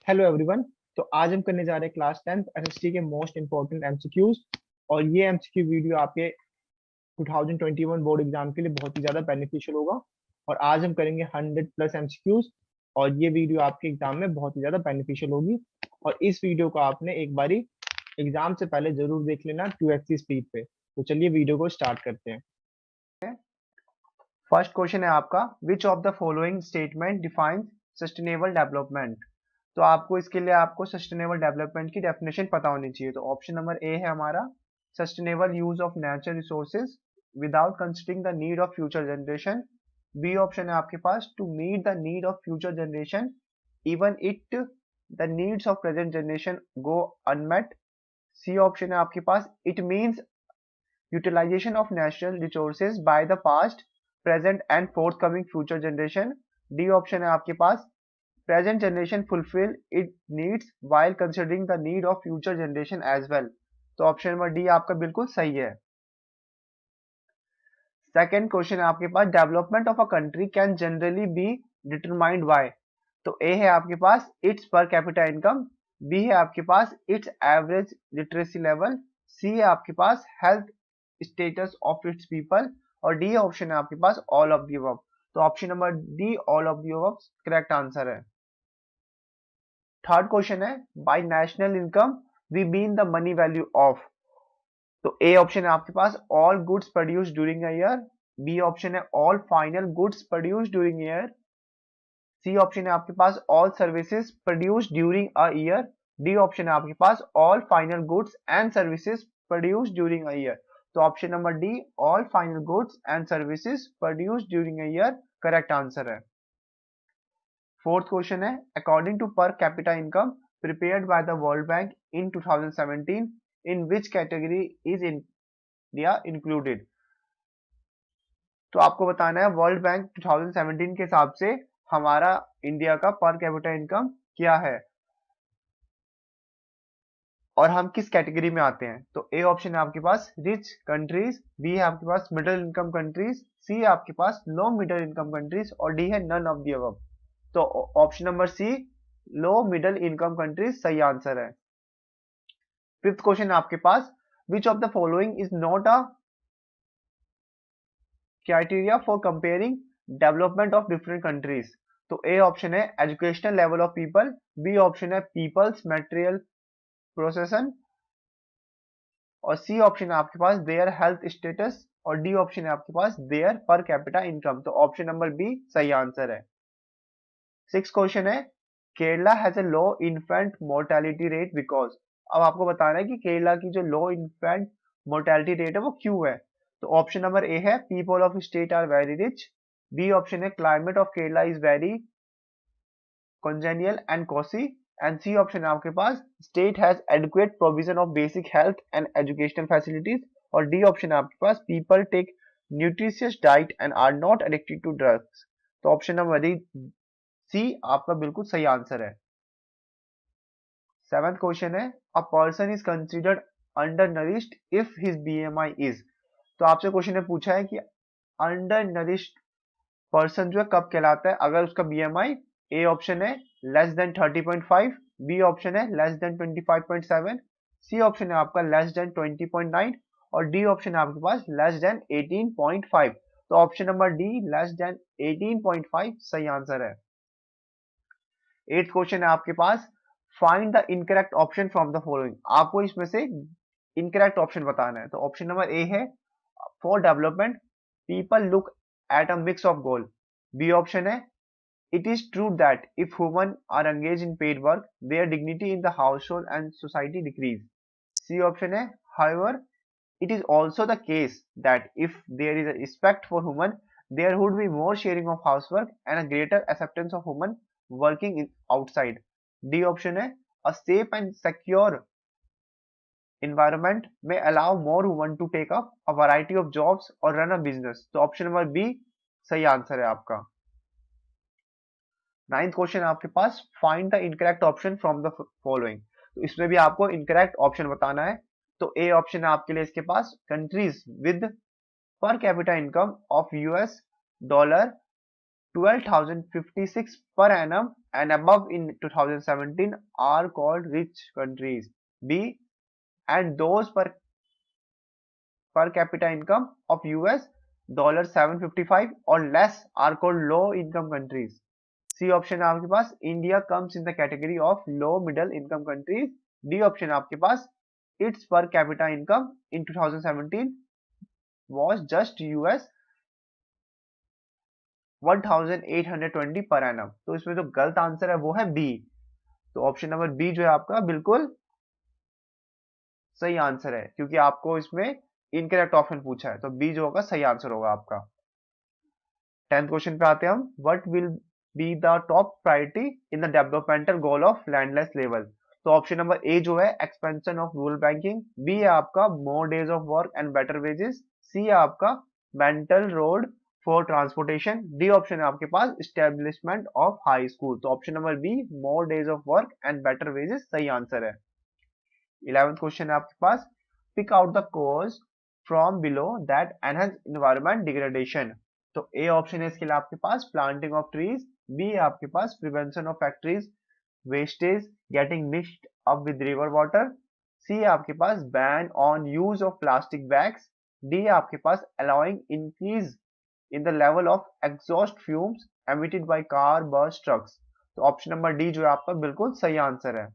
Hello everyone. तो आज हम करने जा रहे हैं क्लास 10th एसएसटी के मोस्ट इंपॉर्टेंट एमसीक्यूज। और ये एमसीक्यू वीडियो आपके 2021 बोर्ड एग्जाम के लिए बहुत ही ज़्यादा बेनिफिशियल होगा। और आज हम करेंगे 100 प्लस एमसीक्यूज। और ये वीडियो आपके एग्जाम में बहुत ही ज़्यादा बेनिफिशियल होगी। और इस वीडियो को आपने एक बारी एग्जाम से पहले जरूर देख लेना 2x की स्पीड पे। तो चलिए वीडियो को स्टार्ट करते हैं। फर्स्ट क्वेश्चन है आपका, which of the following statement defines sustainable development. तो आपको इसके लिए आपको सस्टेनेबल डेवलपमेंट की डेफिनेशन पता होनी चाहिए। तो ऑप्शन नंबर ए है हमारा, sustainable use of natural resources without considering the need of future generation. B option है आपके पास, to meet the need of future generation even it the needs of present generation go unmet. C option है आपके पास, it means utilization of natural resources by the past, present and forthcoming future generation। D option है आपके पास, present generation fulfill its needs while considering the need of future generation as well। तो option number D आपका बिल्कुल सही है। Second question है आपके पास, development of a country can generally be determined by. तो ए है आपके पास its per capita income, B है आपके पास its average literacy level, C है आपके पास health status of its people, और डी ऑप्शन है आपके पास ऑल ऑफ दी अबव। तो option number D all of the above correct answer है। थर्ड क्वेश्चन है, by national income we mean the money value of. तो A option है आपके पास all goods produced during a year, B option है all final goods produced during year, C option है आपके पास all services produced during a year, D option है आपके पास all final goods and services produced during a year. तो option number D all final goods and services produced during a year correct answer है। Fourth question है, according to per capita income prepared by the world bank in 2017 in which category is India included. तो आपको बताना है world bank 2017 के हिसाब से हमारा इंडिया का पर कैपिटा इनकम क्या है और हम किस कैटेगरी में आते हैं। तो ए ऑप्शन है आपके पास रिच कंट्रीज, बी है आपके पास मिडिल इनकम कंट्रीज, सी है आपके पास लो मिडिल इनकम कंट्रीज, और डी है नन ऑफ दी अबव। तो option number C low middle income countries सही आंसर है। फिफ्थ क्वेश्चन आपके पास, which of the following is not a criteria for comparing development of different countries. तो A option है educational level of people, B option है people's material procession, और C option है आपके पास देयर हेल्थ स्टेटस, और D option है आपके पास there पर कैपिटा इनकम। तो ऑप्शन नंबर बी सही आंसर है। सिक्स क्वेश्चन है, Kerala has a low infant mortality rate because. अब आपको बताना है कि केरला की जो लो इन्फेंट मोर्टेलिटी रेट है वो क्यों है। तो ऑप्शन नंबर ए है people of state are very rich, B option है climate of Kerala is very congenial and cozy, and C option है आपके पास state has adequate provision of basic health and educational facilities, और D option है आपके पास people take nutritious diet and are not addicted to drugs. तो option number D C आपका बिल्कुल सही आंसर है। सेवेंथ क्वेश्चन है, a person is considered under nourished if his BMI is. तो आपसे क्वेश्चन ने पूछा है कि अंडर नरिश्ड पर्सन जो है कब कहलाता है अगर उसका बीएमआई ए ऑप्शन है लेस देन 30.5, बी ऑप्शन है लेस देन 25.7, सी ऑप्शन है आपका लेस देन 20.9, और डी ऑप्शन है आपके पास लेस देन 18.5। तो option number D less than 18.5 सही आंसर है। एट्थ क्वेश्चन है आपके पास, find the incorrect option from the following. आपको इसमें से इनकरेक्ट ऑप्शन बताना है। तो ऑप्शन नंबर ए है for development people look at a mix of goal, B option है it is true that if women are engaged in paid work, their dignity in the household and society decrease. C option है, however, it is also the case that if there is a respect for women, there would be more sharing of housework and a greater acceptance of women working outside. D option है, a safe and secure environment may allow more women to take up a variety of jobs or run a business. तो option number B सही answer है आपका। Ninth question आपके पास, find the incorrect option from the following. तो इसमें भी आपको इनकरेक्ट ऑप्शन बताना है। तो ए ऑप्शन है आपके लिए इसके पास countries with per capita income of US dollar 12,056 per annum and above in 2017 are called rich countries. B. And those per capita income of US $755 or less are called low income countries. C option है आपके पास India comes in the category of low middle income countries. D option है आपके पास its per capita income in 2017 was just US 1820 per annum. तो इसमें जो गलत answer है वो है बी. तो ऑप्शन नंबर बी जो है आपका बिल्कुल सही आंसर है, क्योंकि आपको इसमें इनकरेक्ट ऑप्शन पूछा है, तो बी जो होगा सही आंसर होगा आपका. 10th क्वेश्चन पे आते हैं हम. What will be the top priority in the developmental goal of landless level. तो ऑप्शन नंबर ए जो है expansion of rural banking. B है आपका more days of work and better wages. C है आपका mental road for transportation. D option है आपके पास एस्टेब्लिशमेंट ऑफ हाई स्कूल. तो option number B more days of work and better wages सही answer है. 11th क्वेश्चन है आपके पास. Pick out the cause from below that enhance environment degradation. तो ए ऑप्शन है इसके लिए आपके पास प्लांटिंग ऑफ ट्रीज. बी है आपके पास prevention of factories wastage getting mixed up with river water. C है आपके पास ban on use of plastic bags. D है आपके पास allowing increase in the level of exhaust fumes emitted by car bus trucks. तो option number D जो है आपका बिल्कुल सही आंसर है.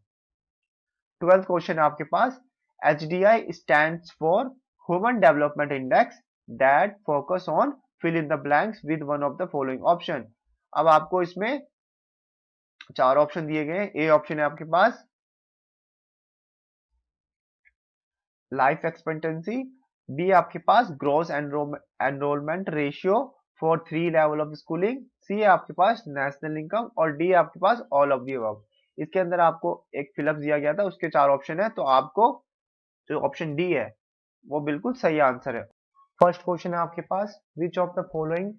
12th क्वेश्चन है आपके पास. HDI stands for Human Development Index that focus on fill in the blanks with one of the following option. अब आपको इसमें चार ऑप्शन दिए गए. ए ऑप्शन है आपके पास लाइफ एक्सपेक्टेंसी. बी आपके पास gross enrolment ratio for 3 level of schooling. C है आपके पास नेशनल इनकम. और डी आपके पास ऑल ऑफ दी अबव. इसके अंदर आपको एक फिलअप दिया गया था, उसके चार ऑप्शन है, तो आपको जो ऑप्शन डी है वो बिल्कुल सही आंसर है. फर्स्ट क्वेश्चन है आपके पास. Which of the following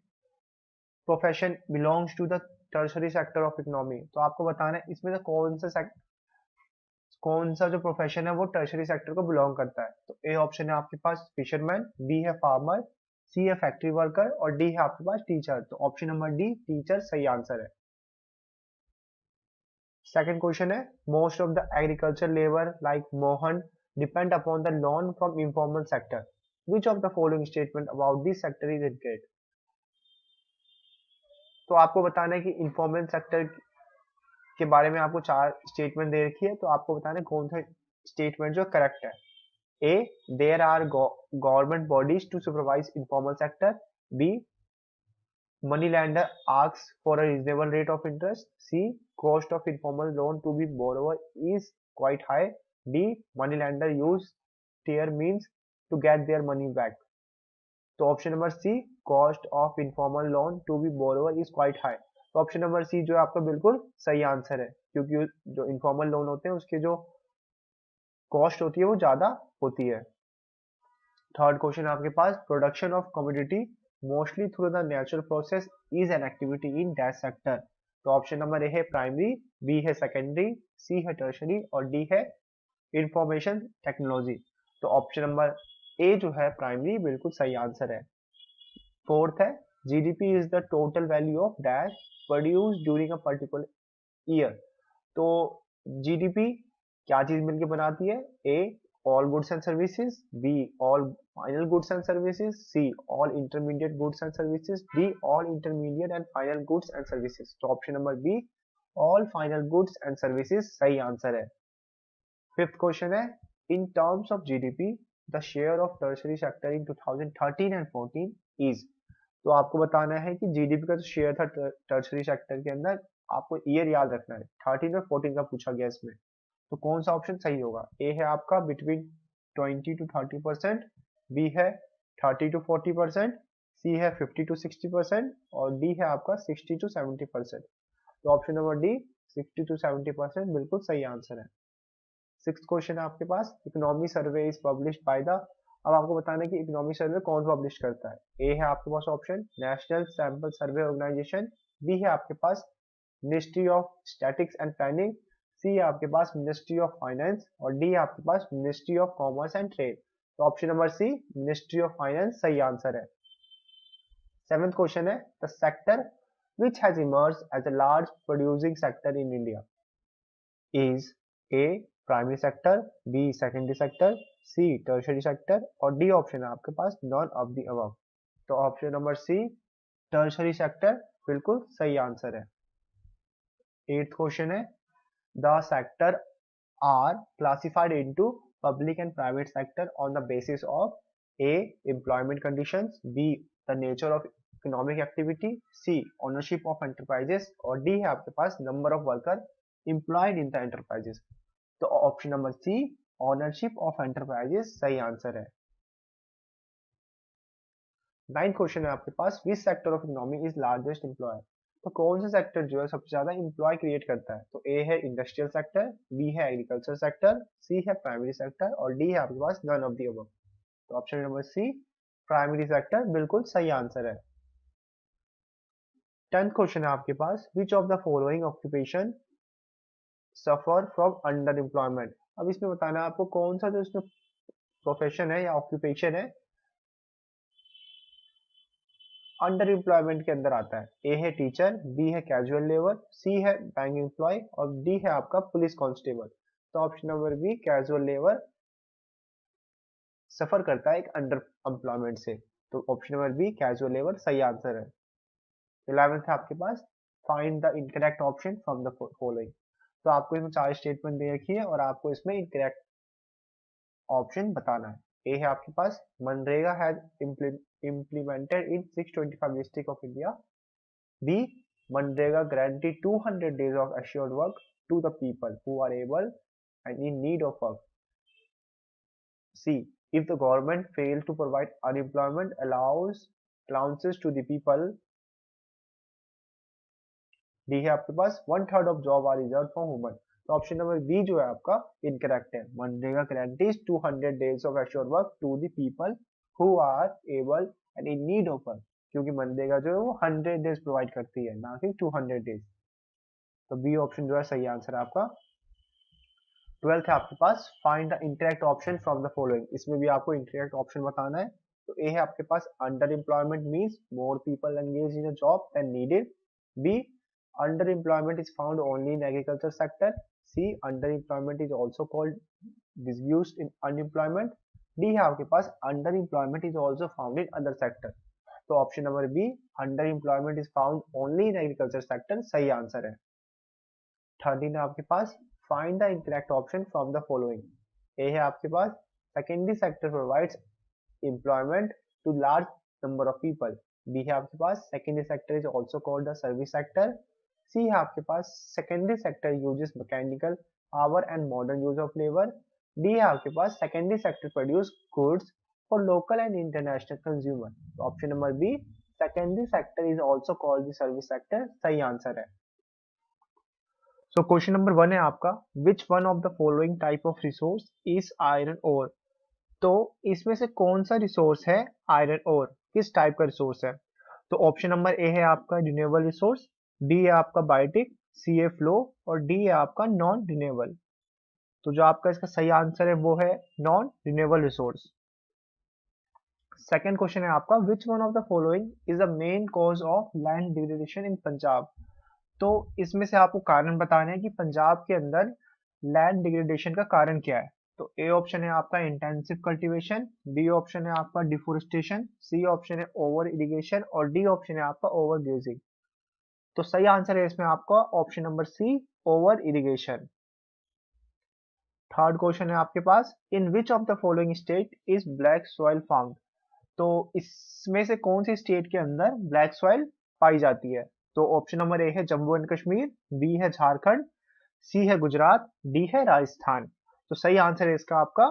profession belongs to the tertiary sector of economy. तो आपको बताना है इसमें से कौन सा जो प्रोफेशन है वो टर्शरी सेक्टर को बिलोंग करता है. तो ए ऑप्शन है आपके पास फिशरमैन. बी है फार्मर. सी है फैक्ट्री वर्कर. और डी है आपके पास टीचर. तो ऑप्शन नंबर डी टीचर सही आंसर है. सेकंड क्वेश्चन है. Most of the agriculture labour like Mohan depend upon the loan from informal sector. Which of the following statement about this sector is incorrect. तो आपको बताना है कि informal sector के बारे में आपको चार स्टेटमेंट दे रखी है, तो आपको बताना है कौन सा स्टेटमेंट जो करेक्ट है. A there are government bodies to supervise informal sector. B money lender asks for a reasonable rate of interest. C cost of informal loan to be borrower is quite high. D money lender use their means to get their money back. तो option number C cost of informal loan to be borrower is quite high. तो option number C जो है आपका बिल्कुल सही answer है, क्योंकि जो इनफॉर्मल लोन होते हैं उसके जो कॉस्ट होती है वो ज्यादा होती है. थर्ड क्वेश्चन आपके पास. Production of commodity mostly through the natural process is an activity in that sector. तो ऑप्शन नंबर ए है प्राइमरी. बी है सेकेंडरी. सी है टर्शरी. और डी है इंफॉर्मेशन टेक्नोलॉजी. तो ऑप्शन नंबर ए जो है प्राइमरी बिल्कुल सही आंसर है. फोर्थ है GDP is the total value of dash produce during a particular year. तो जीडीपी क्या चीज मिलकर बनाती है. A all goods and services. B all final goods and services. C all intermediate goods and services. D all intermediate and final goods and services. तो option number B all final goods and services सही answer है. Fifth question है. in terms of GDP the share of tertiary sector in 2013 and 14 is. तो आपको बताना है कि GDP का जो शेयर था टर्शरी सेक्टर के अंदर, आपको ईयर याद रखना है. 13 और 14 का पूछा गया इसमें, तो कौन सा ऑप्शन सही होगा. ए है आपका बिटवीन 20 to 30%. बी है 30 to 40%. सी है 50 to 60%. और डी है आपका 60 to 70%. तो ऑप्शन नंबर डी 60 to 70% बिल्कुल सही आंसर है. सिक्स्थ क्वेश्चन है आपके पास. Economy survey is published by the. अब आपको बताना है कि इकोनॉमी सर्वे कौन पब्लिश करता है. ए है आपके पास option national sample survey organisation. B है आपके पास ministry of statics and planning. C है आपके पास मिनिस्ट्री ऑफ फाइनेंस. और डी है आपके पास ministry of commerce and trade. तो option number C ministry of finance सही आंसर है. सेवेंथ क्वेश्चन है. The sector which has emerged as a large producing sector in India? Is A primary sector, B secondary sector, C tertiary sector और D option है आपके पास none of the above। तो option number C tertiary sector बिल्कुल सही answer है। 8th question है the sector are classified into public and private sector on the basis of A employment conditions, B the nature of economic activity, C ownership of enterprises और D है आपके पास number of worker employed in the enterprises। तो option number C ownership of enterprises सही answer है। 9th question है आपके पास which sector of economy is largest employer. तो कौन सा सेक्टर जो है सबसे ज्यादा एम्प्लॉय क्रिएट करता है? तो ए है इंडस्ट्रियल सेक्टर, बी है एग्रीकल्चर सेक्टर, सी है प्राइमरी सेक्टर और डी है आपके पास नन ऑफ द अबव। तो option number C primary sector बिल्कुल सही आंसर है। 10th क्वेश्चन है आपके पास which of the following occupation suffer from under employment. अब इसमें बताना है आपको कौन सा जो इसमें प्रोफेशन है या ऑक्यूपेशन है अंडर एम्प्लॉयमेंट के अंदर आता है। ए है टीचर, बी है कैजुअल लेबर, सी है बैंक एम्प्लॉय और डी है आपका पुलिस कांस्टेबल। तो option number B casual labour suffer करता है एक अंडर एम्प्लॉयमेंट से। तो option number B casual labour सही आंसर है। 11th है आपके पास find the incorrect option from the following. तो आपको इसमें 4 स्टेटमेंट दे रखी है और आपको इसमें इनकरेक्ट ऑप्शन बताना है। ए है आपके पास MNREGA has implemented in 625 districts of India. B. Manrega granted 200 days of assured work to the people who are able and in need of work. C. If the government fails to provide unemployment allowances to the people. D है आपके पास 1/3 of job are reserved for women. तो option number B जो है आपका incorrect है। MNREGA guarantees 200 days of assured work to the people who are able and in need of work, क्योंकि मनरेगा जो है वो 100 days प्रोवाइड करती है ना कि 200 days। तो बी ऑप्शन जो है सही आंसर है आपका। 12th है आपके पास find the incorrect option from the following. इसमें भी आपको इनकरेक्ट ऑप्शन बताना है। तो ए है आपके पास under employment means more people engage in a job than needed. B under employment is found only in agriculture sector. C. Underemployment is also called disuse in unemployment. D है आपके पास underemployment is also found in other sector। तो option number B underemployment is found only in agriculture sector सही answer है। 13 है आपके पास find the incorrect option from the following। A है आपके पास secondary sector provides employment to large number of people। B है आपके पास secondary sector is also called the service sector। C है आपके पास secondary sector uses mechanical power and modern use of labour. D है आपके पास secondary sector produce goods for local and international consumer. Option number B secondary sector is also called the service sector सही answer है। So question number 1 है आपका which one of the following type of resource is iron ore. तो इसमें से कौन सा resource है आयरन ओर, किस टाइप का रिसोर्स है? तो ऑप्शन नंबर ए है आपका रिन्यूएबल रिसोर्स, डी है आपका बायोटिक, सी है फ्लो और डी है आपका नॉन रिन्यूएबल। तो जो आपका इसका सही आंसर है वो है non renewable resource. Second question है आपका which one of the following is the main cause of land degradation इन पंजाब। तो इसमें से आपको कारण बताना है कि पंजाब के अंदर लैंड डिग्रेडेशन का कारण क्या है। तो ए ऑप्शन है आपका इंटेंसिव कल्टीवेशन, बी ऑप्शन है आपका डिफोरेस्टेशन, सी ऑप्शन है ओवर इरिगेशन और डी ऑप्शन है आपका ओवर ग्रेजिंग। तो सही आंसर है इसमें आपका option number C over irrigation. Third question है आपके पास in which of the following state is black soil found. तो इसमें से कौन सी स्टेट के अंदर ब्लैक सॉइल पाई जाती है? तो ऑप्शन नंबर ए है जम्मू एंड कश्मीर, बी है झारखंड, सी है गुजरात, डी है राजस्थान। तो सही आंसर है इसका आपका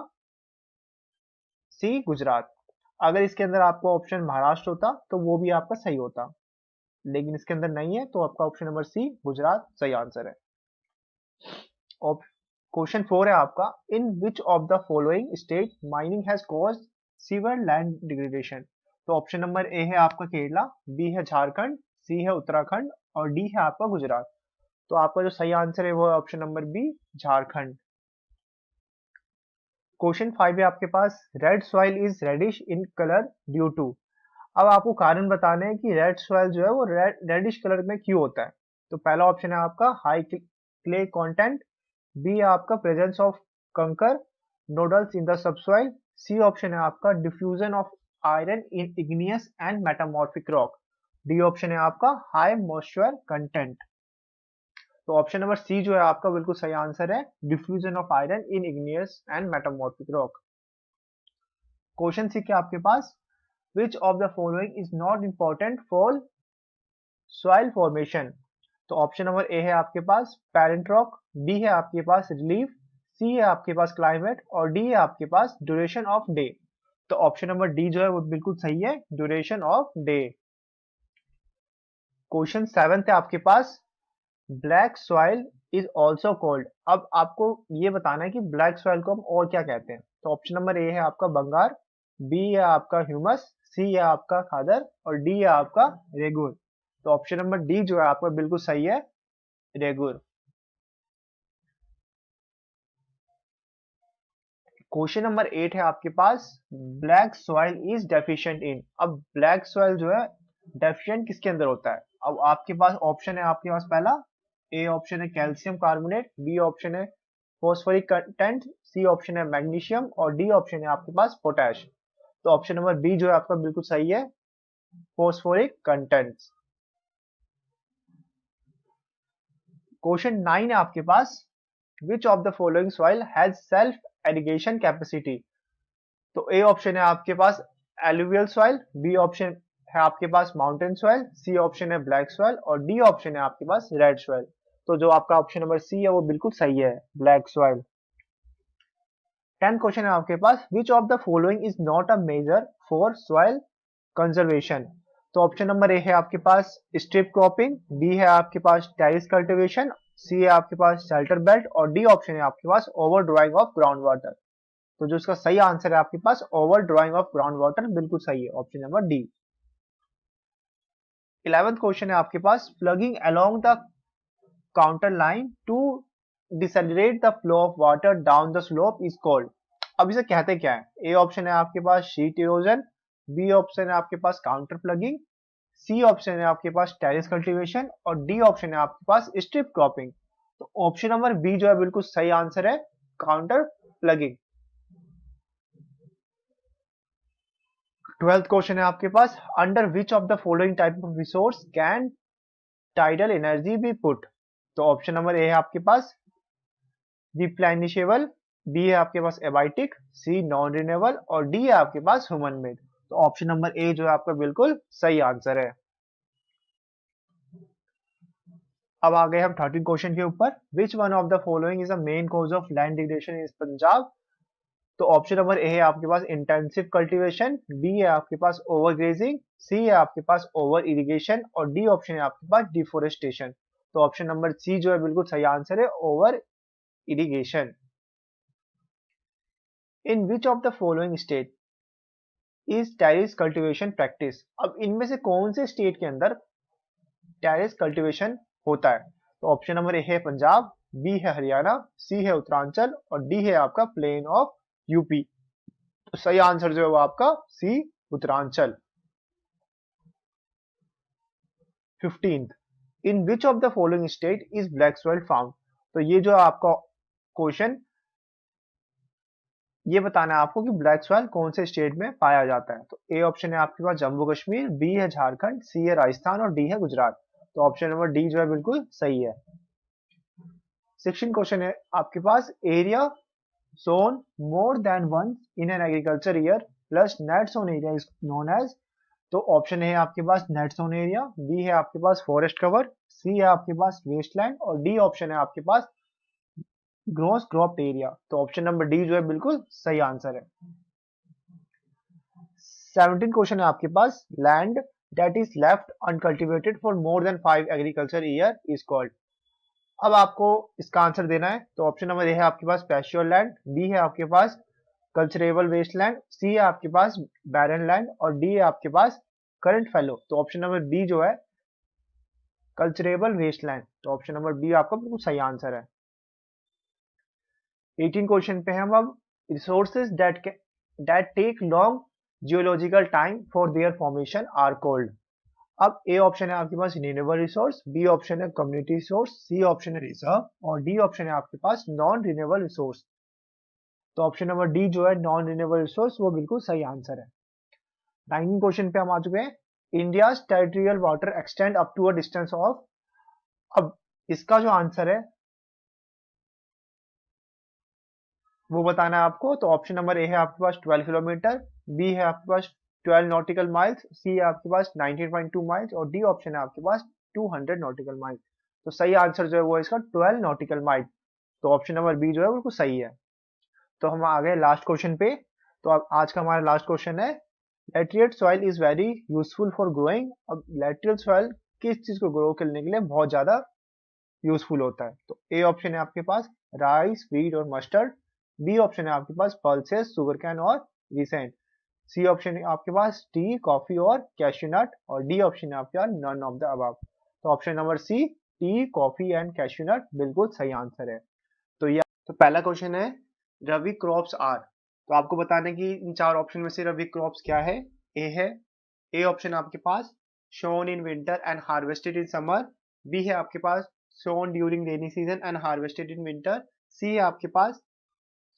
सी गुजरात। अगर इसके अंदर आपका ऑप्शन महाराष्ट्र होता तो वो भी आपका सही होता, लेकिन इसके अंदर नहीं है तो आपका ऑप्शन नंबर सी गुजरात सही आंसर है। क्वेश्चन 4 है आपका in which of the following state mining has caused severe land degradation. तो ऑप्शन नंबर ए है आपका केरला, बी है झारखंड, सी है उत्तराखंड और डी है आपका गुजरात। तो आपका जो सही आंसर है वो है option number B Jharkhand. Question 5 है आपके पास red soil is reddish in colour due to. अब आपको कारण बताने हैं कि रेड सॉइल जो है वो रेडिश कलर में क्यों होता है। तो पहला ऑप्शन है आपका हाई क्ले कंटेंट, बी है आपका presence of kankar nodules in the subsoil, C option है आपका diffusion of iron in igneous and metamorphic rock, D option है आपका हाई मॉइस्चर कंटेंट। तो ऑप्शन नंबर सी जो है आपका बिल्कुल सही आंसर है, diffusion of iron in igneous and metamorphic rock. Question C क्या आपके पास, which of the following is not important for soil formation। तो ऑप्शन नंबर ए है आपके पास पेरेंट रॉक, बी है आपके पास रिलीफ, सी है आपके पास क्लाइमेट और डी है आपके पास ड्यूरेशन ऑफ डे। तो ऑप्शन नंबर डी जो है वो बिल्कुल सही है, ड्यूरेशन ऑफ डे। क्वेश्चन 7 है आपके पास black soil is also called. अब आपको ये बताना है कि ब्लैक सॉइल को हम और क्या कहते हैं। तो ऑप्शन नंबर ए है आपका बंगार, बी है आपका ह्यूमस, सी है आपका खादर और डी है आपका रेगुर। तो ऑप्शन नंबर डी जो है आपका बिल्कुल सही है, रेगुर। क्वेश्चन नंबर 8 है आपके पास black soil is deficient in. अब ब्लैक सॉइल जो है डेफिशिएंट किसके अंदर होता है। अब आपके पास ऑप्शन है आपके पास पहला ए ऑप्शन है कैल्शियम कार्बोनेट, बी ऑप्शन है फॉस्फोरिक कंटेंट, सी ऑप्शन है मैग्नीशियम और डी ऑप्शन है आपके पास पोटैश। तो ऑप्शन नंबर बी जो है आपका बिल्कुल सही है, फॉस्फोरिक कंटेंट्स। क्वेश्चन 9 है आपके पास which of the following soil has self irrigation capacity. तो ए ऑप्शन है आपके पास एलुवियल सॉइल, बी ऑप्शन है आपके पास माउंटेन सॉइल, सी ऑप्शन है ब्लैक सॉइल और डी ऑप्शन है आपके पास रेड सॉइल। तो जो आपका ऑप्शन नंबर सी है वो बिल्कुल सही है, ब्लैक सॉइल। 10th क्वेश्चन है आपके पास which of the following is not a measure for soil conservation. तो ऑप्शन नंबर ए है आपके पास स्ट्रिप क्रॉपिंग, बी है आपके पास टेरिस कल्टीवेशन, सी है आपके पास शेल्टर बेल्ट और डी ऑप्शन है आपके पास over drawing of ground water. तो जो इसका सही आंसर है आपके पास over drawing of ground water, बिल्कुल सही है, option number D. 11th question है आपके पास ploughing along the contour line to decelerate the flow of water down the slope is called. अब इसे कहते क्या है। ए ऑप्शन है आपके पास शीट इरोजन, बी ऑप्शन है आपके पास काउंटर प्लगिंग, सी ऑप्शन है आपके पास टेरिस कल्टीवेशन और डी ऑप्शन है आपके पास स्ट्रिप क्रॉपिंग। तो ऑप्शन नंबर बी जो है बिल्कुल सही आंसर है, काउंटर प्लगिंग। 12th क्वेश्चन है आपके पास under which of the following type of resource can tidal energy be put. तो ऑप्शन नंबर ए है आपके पास रिप्लेनिशेबल, बी है आपके पास एबाइटिक, सी नॉन रिन्यूएबल और डी है आपके पास ह्यूमन मेड। तो ऑप्शन नंबर ए जो है आपका बिल्कुल सही आंसर है। अब आ गए हम 13 क्वेश्चन के ऊपर विच one of the following is a main cause of land degradation इन पंजाब। तो ऑप्शन नंबर ए है आपके पास इंटेंसिव कल्टीवेशन, बी है आपके पास ओवर ग्रेजिंग, सी है आपके पास ओवर इरिगेशन और डी ऑप्शन है आपके पास डिफोरेस्टेशन। तो ऑप्शन नंबर सी जो है बिल्कुल सही आंसर है, over irrigation. In which of the following state is terrace cultivation practice. अब इनमें से कौन से स्टेट के अंदर टेरिस कल्टीवेशन होता है। तो ऑप्शन नंबर ए है पंजाब, बी है हरियाणा, सी है उत्तरांचल और डी है आपका प्लेन ऑफ यूपी। तो सही आंसर जो है वो आपका C Uttaranchal. 15th in which of the following state is black soil found. तो ये जो आपका क्वेश्चन ये बताना है आपको कि ब्लैक सॉइल कौन से स्टेट में पाया जाता है। तो ए ऑप्शन है आपके पास जम्मू कश्मीर, बी है झारखंड, सी है राजस्थान और डी है गुजरात। तो ऑप्शन नंबर डी जो है बिल्कुल सही है। 16 क्वेश्चन है आपके पास area sown more than once in an agriculture year plus net sown area is known as। तो ऑप्शन है आपके पास नेट सोन एरिया, बी है आपके पास फॉरेस्ट कवर, सी है आपके पास वेस्टलैंड और डी ऑप्शन है आपके पास ग्रोस क्रॉप्ड एरिया। तो ऑप्शन नंबर डी जो है बिल्कुल सही आंसर है। 17 क्वेश्चन है आपके पास land that is left uncultivated for more than 5 agriculture year is called. अब आपको इसका आंसर देना है। तो ऑप्शन नंबर ए है आपके पास पैस्चर लैंड, बी है आपके पास कल्चरेबल वेस्टलैंड, सी है आपके पास बैरन लैंड और डी है आपके पास करंट फैलो। तो ऑप्शन नंबर बी जो है कल्चरेबल वेस्टलैंड। तो ऑप्शन नंबर बी आपका बिल्कुल सही आंसर है। 18 क्वेश्चन पे हम अब resources that take long geological time for their formation are called. अब ए ऑप्शन है आपके पास रिन्यूएबल रिसोर्स, बी ऑप्शन है कम्युनिटी रिसोर्स, सी ऑप्शन है रिजर्व और डी ऑप्शन है आपके पास नॉन रिन्यूएबल रिसोर्स। तो ऑप्शन नंबर डी जो है नॉन रिन्यूएबल रिसोर्स वो बिल्कुल सही आंसर है। 19 क्वेश्चन पे हम आ चुके हैं। India territorial water extend up to a distance of, अब इसका जो आंसर है वो बताना है आपको। तो ऑप्शन नंबर ए है आपके पास 12 किलोमीटर, बी है आपके पास 12 नॉटिकल माइल्स, सी है आपके पास 19.2 माइल्स और डी ऑप्शन है आपके पास 200 नॉटिकल माइल्स। तो सही आंसर जो है वो इसका 12 नॉटिकल माइल। तो ऑप्शन नंबर बी जो है बिल्कुल सही है। तो हम आ गए लास्ट क्वेश्चन पे। तो अब आज का हमारा लास्ट क्वेश्चन है, laterite soil is very useful for growing. अब लैटेराइट सॉइल किस चीज को ग्रो करने के लिए बहुत ज्यादा यूजफुल होता है? तो ए ऑप्शन है आपके पास राइस, व्हीट और मस्टर्ड, बी ऑप्शन है आपके पास पल्सेस, शुगर कैन और रिसेंट, सी ऑप्शन है आपके पास टी, कॉफी और कैश्यू नट और डी ऑप्शन है आपके पास नन ऑफ द अबव। तो option number C tea, coffee and cashew nut बिल्कुल सही आंसर है। तो ये तो पहला क्वेश्चन है रबी क्रॉप्स आर। तो आपको बताना है कि इन चार ऑप्शन में से रबी क्रॉप्स क्या है। ए है, ए ऑप्शन आपके पास sown in winter and harvested in summer, B है आपके पास sown during rainy season and harvested in winter, C है आपके पास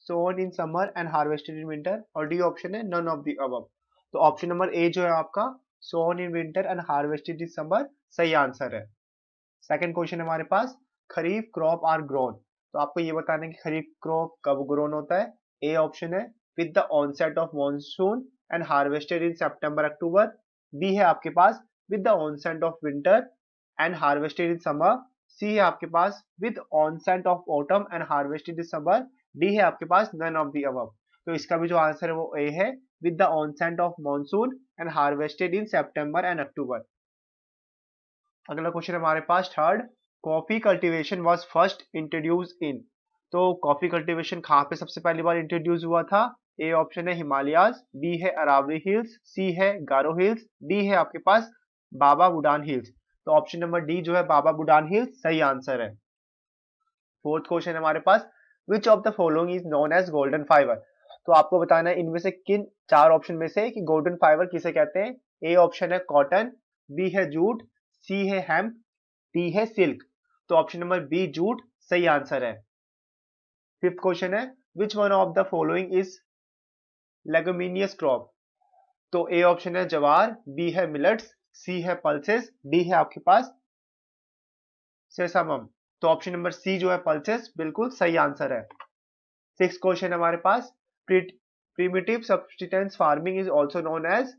sown in summer and harvested in winter और डी ऑप्शन है नन ऑफ द अबव। तो ऑप्शन नंबर ए जो है आपका sown in winter and harvested in summer सही आंसर है। सेकंड क्वेश्चन हमारे पास खरीफ क्रॉप आर ग्रोन। तो आपको ये बताना है कि खरीफ क्रॉप कब ग्रोन होता है। ए ऑप्शन है with the onset of monsoon and harvested in September October, B है आपके पास with the onset of winter and harvested in summer, C है आपके पास with onset of autumn and harvested in summer, D है आपके पास नन ऑफ द अबव। तो इसका भी जो आंसर है वो ए है with the onset of monsoon and harvested in September and अक्टूबर। अगला क्वेश्चन हमारे पास third, coffee cultivation was first introduced in. तो कॉफी कल्टीवेशन कहाँ पे सबसे पहली बार इंट्रोड्यूस हुआ था। ए ऑप्शन है हिमालयाज, बी है अरावली हिल्स, सी है गारो हिल्स, डी है आपके पास बाबा बुडान हिल्स। तो ऑप्शन नंबर डी जो है बाबा बुडान हिल्स सही आंसर है। फोर्थ क्वेश्चन हमारे पास, which of the following is known as golden fibre. तो आपको बताना है इनमें से किन चार ऑप्शन में से कि गोल्डन फाइबर किसे कहते हैं। ए ऑप्शन है कॉटन, बी है जूट, सी है हेम्प, डी है सिल्क। तो ऑप्शन नंबर बी जूट सही आंसर है। फिफ्थ क्वेश्चन है, which one of the following is leguminous crop. तो ए ऑप्शन है जवार, बी है मिलेट्स, सी है पल्सेस, डी है आपके पास सेसामम। तो ऑप्शन नंबर सी जो है पल्सेस बिल्कुल सही आंसर है। सिक्स क्वेश्चन हमारे पास, primitive subsistence farming is also known as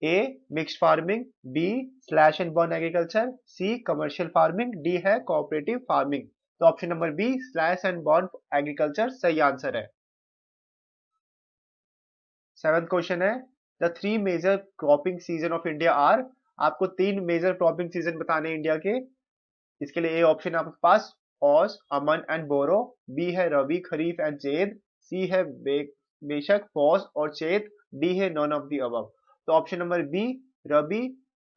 A mixed farming, B slash and burn agriculture, C commercial farming, D है कोऑपरेटिव फार्मिंग। तो option number B slash and burn agriculture सही answer है। Seventh question है, the three major cropping season of India are. आपको तीन major cropping season बताने हैं India के। इसके लिए ए ऑप्शन आपके पास औस, अमन एंड बोरो, बी है रबी, खरीफ एंड जैद, सी है बेशक, फौज और चेत, डी है नॉन ऑफ द अबव। तो option number B rabi,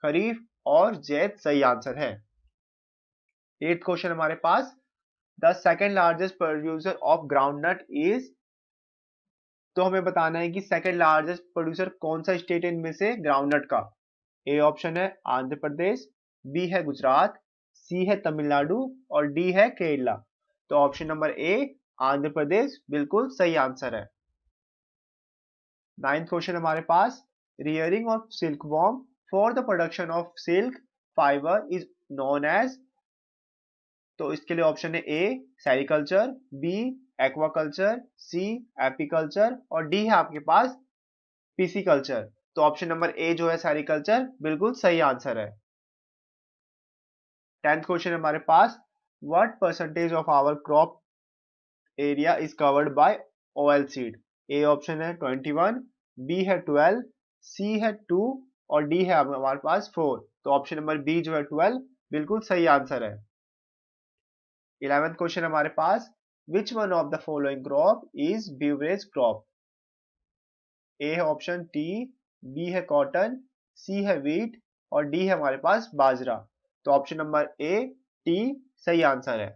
kharif और जैद सही आंसर है। एट क्वेश्चन हमारे पास, the second largest producer of groundnut is. तो हमें बताना है कि सेकेंड लार्जेस्ट प्रोड्यूसर कौन सा स्टेट है इनमें से ग्राउंडनट का। ए ऑप्शन है आंध्र प्रदेश, बी है गुजरात, सी है तमिलनाडु और डी है केरला। तो option number A Andhra Pradesh बिल्कुल सही आंसर है। नाइन्थ क्वेश्चन हमारे पास, rearing of silkworm for the production of silk fibre is known as. तो इसके लिए ऑप्शन है A sericulture, B aquaculture, C apiculture और डी है आपके पास पीसीकल्चर। तो ऑप्शन नंबर ए जो है सेरिकल्चर बिल्कुल सही आंसर है। 10th क्वेश्चन हमारे पास, what percentage of our crop area is covered by oil seed. A option है 21, बी है 12, सी है 2 और डी है हमारे पास 4। तो ऑप्शन नंबर बी जो है 12 बिल्कुल सही आंसर है। 11th क्वेश्चन हमारे पास, which one of the following crop is beverage crop. A है ऑप्शन टी, बी है कॉटन, सी है व्हीट और डी है हमारे पास बाजरा। तो ऑप्शन नंबर ए टी सही आंसर है।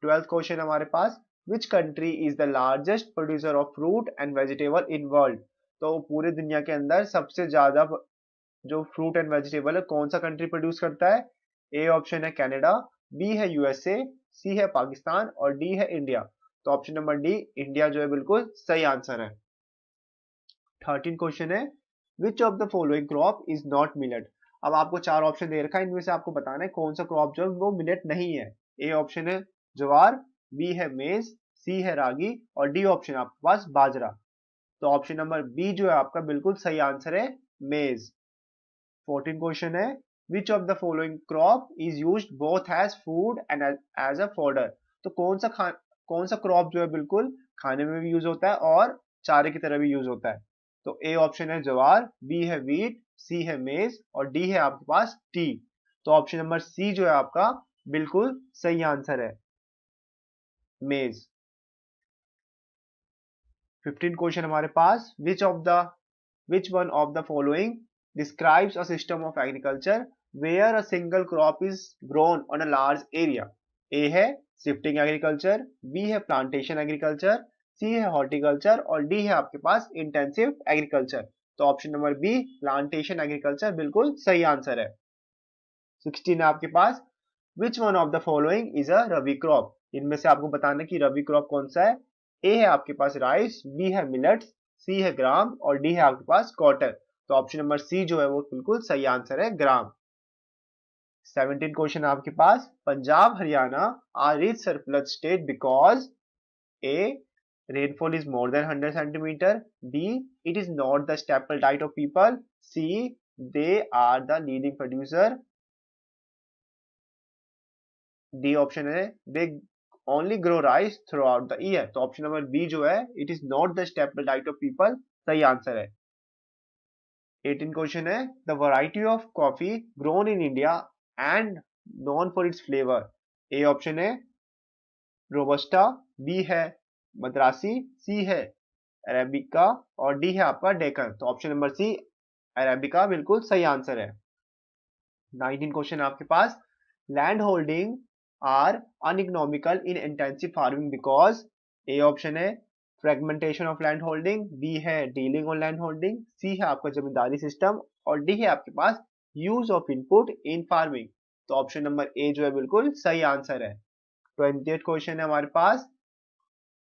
12th क्वेश्चन हमारे पास, which country is the largest producer of fruit and vegetable in world. तो पूरे दुनिया के अंदर सबसे ज्यादा जो फ्रूट एंड वेजिटेबल है कौन सा कंट्री प्रोड्यूस करता है? ए ऑप्शन है कनाडा, बी है यूएसए, सी है पाकिस्तान और डी है इंडिया। तो ऑप्शन नंबर डी इंडिया जो है बिल्कुल सही आंसर है। 13 क्वेश्चन है which of the following crop is not millet. अब आपको चार ऑप्शन दे रखा है, इनमें से आपको बताना है कौन सा क्रॉप जो है वो मिलेट नहीं है। ए ऑप्शन है ज्वार, बी है मेज, सी है रागी और डी ऑप्शन है आपके पास बाजरा। तो ऑप्शन नंबर बी जो है आपका बिल्कुल सही आंसर है, मेज। 14 क्वेश्चन है which of the following crop is used both as food and as a fodder. तो कौन सा क्रॉप जो है बिल्कुल खाने में भी यूज होता है और चारे की तरह भी यूज होता है। तो ए ऑप्शन है ज्वार, बी है व्हीट, सी है मेज और डी है आपके पास टी। तो ऑप्शन नंबर सी जो है आपका बिल्कुल सही आंसर है, मेज। 15 क्वेश्चन हमारे पास which one of the following describes a system of agriculture where a single crop is grown on a large area? A है shifting agriculture, B है plantation agriculture, C है horticulture और D है आपके पास intensive agriculture। तो option number B plantation agriculture बिल्कुल सही आंसर है। 16 है आपके पास which one of the following is a rabi crop. इनमें से आपको बताना कि रबी क्रॉप कौन सा है। ए है आपके पास राइस, बी है मिलेट्स, सी है ग्राम और डी है आपके पास कॉटन। तो ऑप्शन नंबर सी जो है वो बिल्कुल सही आंसर है, ग्राम। 17 क्वेश्चन आपके पास Punjab Haryana are rich surplus state because A rainfall is more than 100 centimetre, B it is not the staple diet of people, C they are the leading producer, D option है they only grow rice throughout the year. तो option number B जो है it is not the staple diet of people सही answer है। 18 question है the variety of coffee grown in India and known for its flavour. A option है robusta, B है मद्रासी, सी है arabica और डी है आपका डेकन। तो ऑप्शन नंबर सी अरेबिका बिल्कुल सही आंसर है। 19 क्वेश्चन आपके पास land holding are uneconomical in intensive farming because A option है fragmentation of land holding, B है dealing on land holding, C है आपका जमींदारी सिस्टम और डी है आपके पास use of input in farming. तो ऑप्शन नंबर ए जो है बिल्कुल सही आंसर है। 28 क्वेश्चन है हमारे पास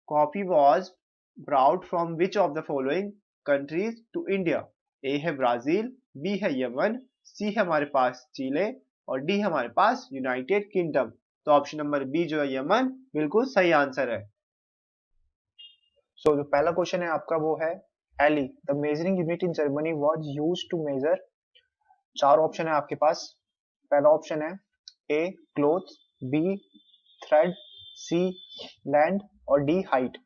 coffee was brought from which of the following countries to India. A है ब्राजील, बी है यमन, सी है हमारे पास चीले और डी है हमारे पास यूनाइटेड किंगडम। तो ऑप्शन नंबर बी जो है यमन बिल्कुल सही आंसर है। सो जो पहला क्वेश्चन है आपका वो है ell the measuring unit in Germany was used to measure. चार ऑप्शन है आपके पास। पहला ऑप्शन है A cloth, B thread, C land और डी हाइट।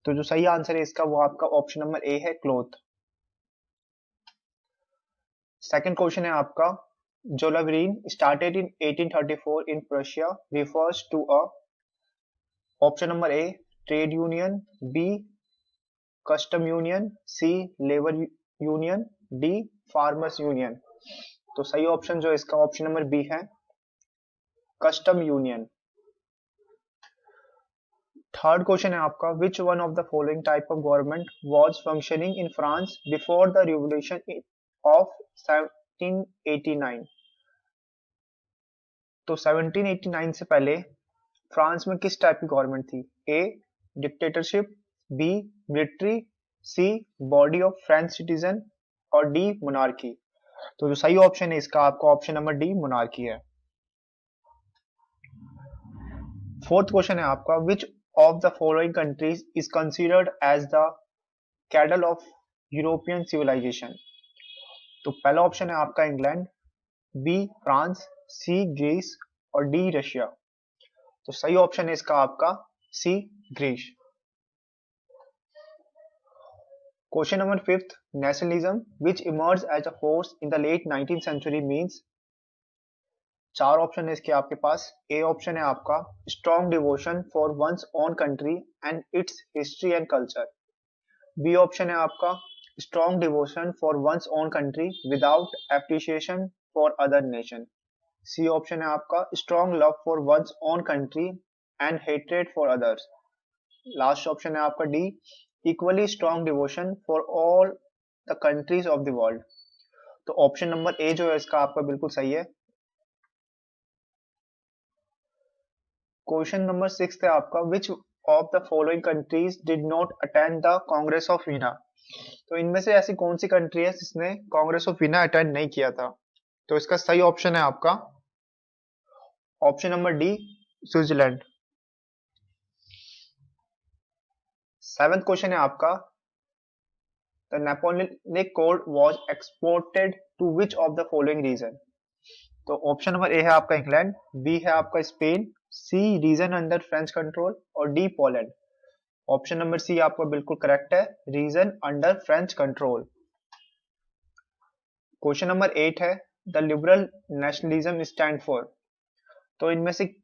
तो जो सही आंसर है इसका वो आपका ऑप्शन नंबर ए है क्लोथ। सेकंड क्वेश्चन है आपका Zollverein started in 1834 in Prussia refers to a option number A trade union, B custom union, C labour union, D farmers union. तो सही ऑप्शन जो इसका ऑप्शन नंबर बी है custom union. Third question है आपका which one of the following type of government was functioning in France before the revolution of 1789। तो 1789 से पहले फ्रांस में किस टाइप की गवर्नमेंट थी। A dictatorship, B military, C body of French citizen और डी मोनार्की। तो जो सही ऑप्शन है इसका आपका ऑप्शन नंबर डी मोनार्की है। फोर्थ क्वेश्चन है आपका which of the following countries is considered as the cradle of European civilisation. तो पहला ऑप्शन है आपका England, B France, C Greece और डी रशिया। तो सही ऑप्शन है इसका आपका C Greece. Question number fifth nationalism which emerge as a force in the late 19th century means. चार ऑप्शन है इसके आपके पास। ए ऑप्शन है आपका strong devotion for one's own country and its history and culture, B option है आपका strong devotion for one's own country without appreciation for other nation, C option है आपका strong love for one's own country and hatred for others, last option है आपका D equally strong devotion for all the countries of the world. तो option number A जो है इसका आपका बिल्कुल सही है। क्वेश्चन नंबर 6 है आपका, which of the following countries did not attend the Congress of Vienna. तो इनमें से ऐसी कौन सी कंट्री है जिसने कांग्रेस ऑफ वीना अटेंड नहीं किया था? तो इसका सही ऑप्शन है आपका option number D, Switzerland. 7th question है आपका, the Napoleonic code was exported to which of the following region. तो ऑप्शन नंबर ए है आपका इंग्लैंड, बी है आपका Spain, C region under French control और D Poland. Option number C आपका बिल्कुल करेक्ट है, region under French control. Question number 8 है, the liberal nationalism stand for. तो इनमें से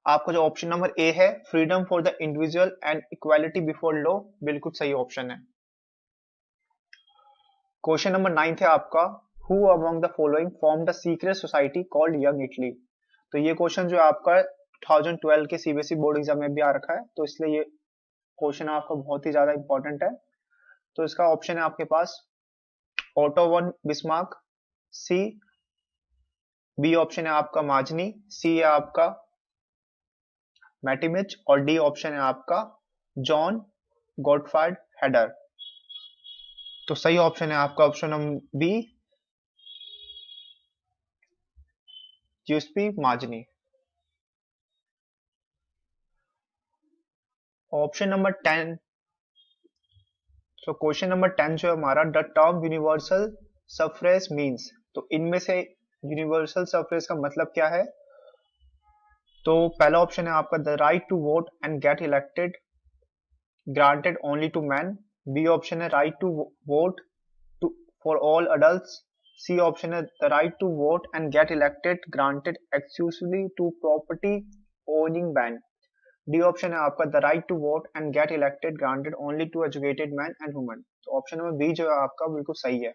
आपका जो ऑप्शन नंबर ए है, freedom for the individual and equality before law, बिल्कुल सही ऑप्शन है। क्वेश्चन नंबर 9 है आपका, who among the following form the secret society called young Italy. तो ये क्वेश्चन जो आपका 2012 के सीबीएसई बोर्ड एग्जाम में भी आ रखा है, तो इसलिए ये क्वेश्चन आपका बहुत ही ज्यादा इंपॉर्टेंट है। तो इसका ऑप्शन है आपके पास ओटो वन बिस्मार्क, सी, बी ऑप्शन है आपका माजनी, सी है आपका मैटिमिच और डी ऑप्शन है आपका जॉन गॉटफ्राइड हेडर। तो सही ऑप्शन है आपका option number B, Giuseppe Mazzini. Option number 10, तो क्वेश्चन नंबर 10 जो है हमारा, the term universal suffrage means. तो इनमें से यूनिवर्सल सफरेज का मतलब क्या है? तो पहला ऑप्शन है आपका the right to vote and get elected granted only to man, B option है right to vote to for all adults, C option है the right to vote and get elected granted exclusively to property owning man, D option है आपका the right to vote and get elected granted only to educated man and women. तो option number B जो है आपका बिल्कुल सही है।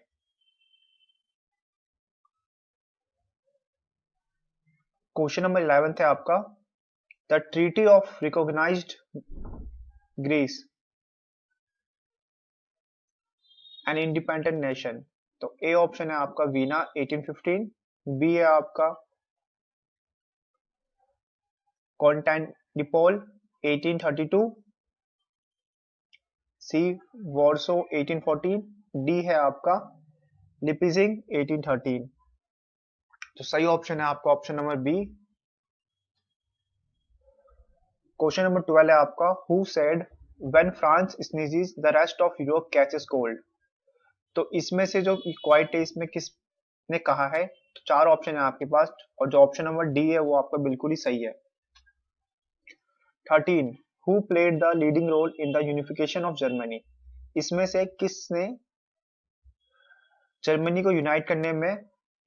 Question number 11 है आपका, the treaty of recognized Greece an independent nation. तो ए ऑप्शन है आपका वीना 1815, बी है आपका कॉन्स्टेंटिनोपल 1832, सी वॉर्सो 1814, डी है आपका लिपिजिंग 1813। तो सही ऑप्शन है आपका option number B. Question number 12 है आपका, who said when France sneezes the rest of Europe catches cold. तो इसमें से जो क्वाइट है इसमें किसने कहा है? तो 4 ऑप्शन है आपके पास और जो ऑप्शन नंबर डी है वो आपका बिल्कुल ही सही है। 13, who played the leading role in the unification of Germany. इसमें से किसने जर्मनी को यूनाइट करने में